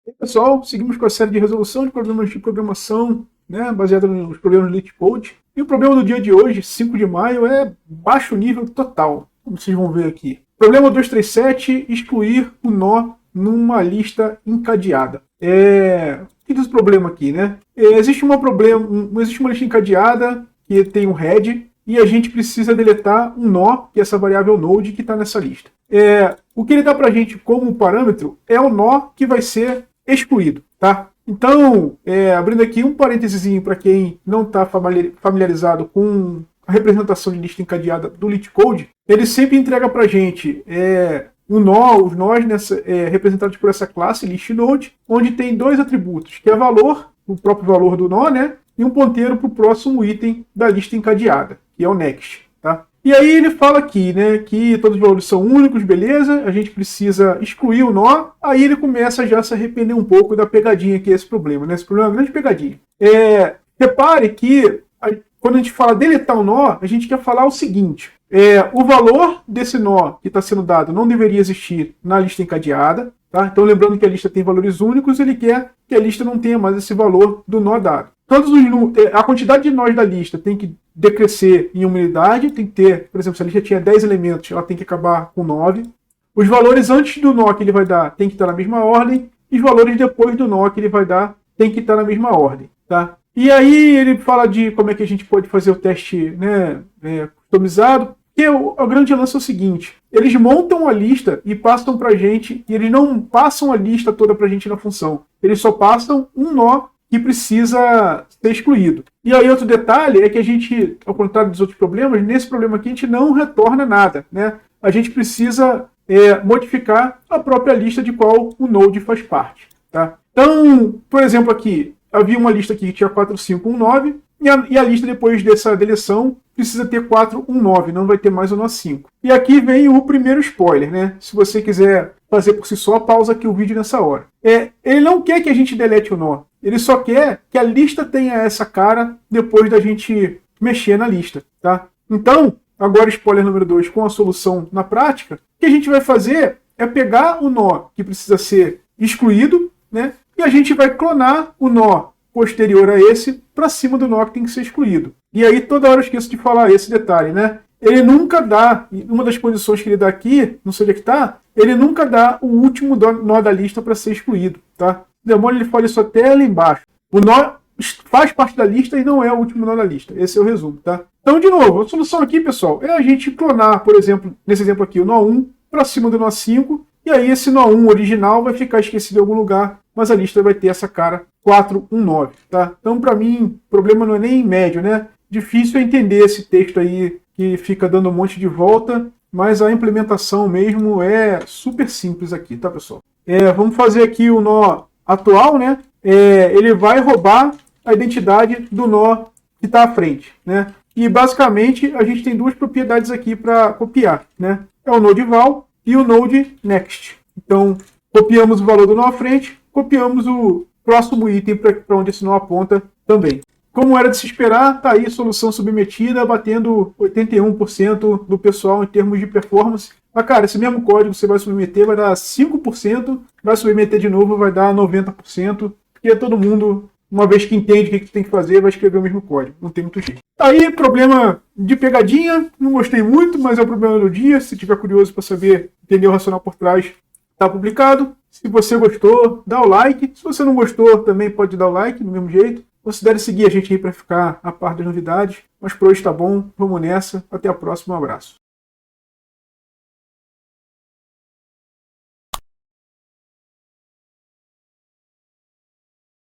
E aí, pessoal, seguimos com a série de resolução de problemas de programação, né, baseada nos problemas do LeetCode. E o problema do dia de hoje, 5 de maio, é baixo nível total, como vocês vão ver aqui. Problema 237, excluir o nó numa lista encadeada. O que diz o problema aqui, né? Existe uma lista encadeada que tem um head e a gente precisa deletar um nó, que é essa variável node que está nessa lista. O que ele dá para a gente como parâmetro é o nó que vai ser excluído, tá? Então, abrindo aqui um parênteses para quem não está familiarizado com a representação de lista encadeada do LeetCode, ele sempre entrega para a gente os nós representados por essa classe listNode, onde tem dois atributos, que é valor, o próprio valor do nó, né? E um ponteiro para o próximo item da lista encadeada, que é o next, tá? E aí ele fala aqui, né, que todos os valores são únicos, beleza, a gente precisa excluir o nó, aí ele começa já a se arrepender um pouco da pegadinha que é esse problema, né? Esse problema é uma grande pegadinha. Repare que quando a gente fala deletar o nó, a gente quer falar o seguinte, o valor desse nó que está sendo dado não deveria existir na lista encadeada, tá? Então lembrando que a lista tem valores únicos, ele quer que a lista não tenha mais esse valor do nó dado. A quantidade de nós da lista tem que decrescer em uma unidade, tem que ter, por exemplo, se a lista tinha 10 elementos, ela tem que acabar com 9. Os valores antes do nó que ele vai dar tem que estar na mesma ordem, e os valores depois do nó que ele vai dar tem que estar na mesma ordem, tá? E aí ele fala de como é que a gente pode fazer o teste, né, customizado. E o grande lance é o seguinte, eles montam a lista e passam para a gente, e eles não passam a lista toda para a gente na função, eles só passam um nó que precisa ser excluído. E aí outro detalhe é que a gente, ao contrário dos outros problemas, nesse problema aqui a gente não retorna nada, né? A gente precisa modificar a própria lista de qual o node faz parte, tá? Então, por exemplo aqui, havia uma lista aqui que tinha 4519, e a lista depois dessa deleção precisa ter 419, não vai ter mais o nó 5. E aqui vem o primeiro spoiler, né? Se você quiser fazer por si só, pausa aqui o vídeo nessa hora. Ele não quer que a gente delete o nó, ele só quer que a lista tenha essa cara depois da gente mexer na lista, tá? Então, agora spoiler número 2 com a solução na prática, o que a gente vai fazer é pegar o nó que precisa ser excluído, né? E a gente vai clonar o nó posterior a esse para cima do nó que tem que ser excluído. E aí toda hora eu esqueço de falar esse detalhe, né? Ele nunca dá, uma das posições que ele dá aqui, não sei onde é que está, ele nunca dá o último nó da lista para ser excluído, tá? O demônio ele fala isso até lá embaixo. O nó faz parte da lista e não é o último nó da lista. Esse é o resumo, tá? Então, de novo, a solução aqui, pessoal, é a gente clonar, por exemplo, nesse exemplo aqui, o nó 1 para cima do nó 5, e aí esse nó 1 original vai ficar esquecido em algum lugar, mas a lista vai ter essa cara 419, tá? Então, para mim, o problema não é nem médio, né? Difícil é entender esse texto aí que fica dando um monte de volta, mas a implementação mesmo é super simples aqui, tá, pessoal? Vamos fazer aqui o nó atual, né? Ele vai roubar a identidade do nó que está à frente, né? E basicamente a gente tem duas propriedades aqui para copiar, né? É o node val e o node next. Então, copiamos o valor do nó à frente, copiamos o próximo item para onde esse nó aponta também. Como era de se esperar, tá aí a solução submetida, batendo 81% do pessoal em termos de performance. Mas, cara, esse mesmo código você vai submeter, vai dar 5%, vai submeter de novo, vai dar 90%, porque todo mundo, uma vez que entende o que tem que fazer, vai escrever o mesmo código. Não tem muito jeito. Tá aí, problema de pegadinha, não gostei muito, mas é o problema do dia. Se tiver curioso para saber, entender o racional por trás, tá publicado. Se você gostou, dá o like. Se você não gostou, também pode dar o like, do mesmo jeito. Considere seguir a gente aí para ficar a par das novidades. Mas por hoje tá bom, vamos nessa. Até a próxima, um abraço.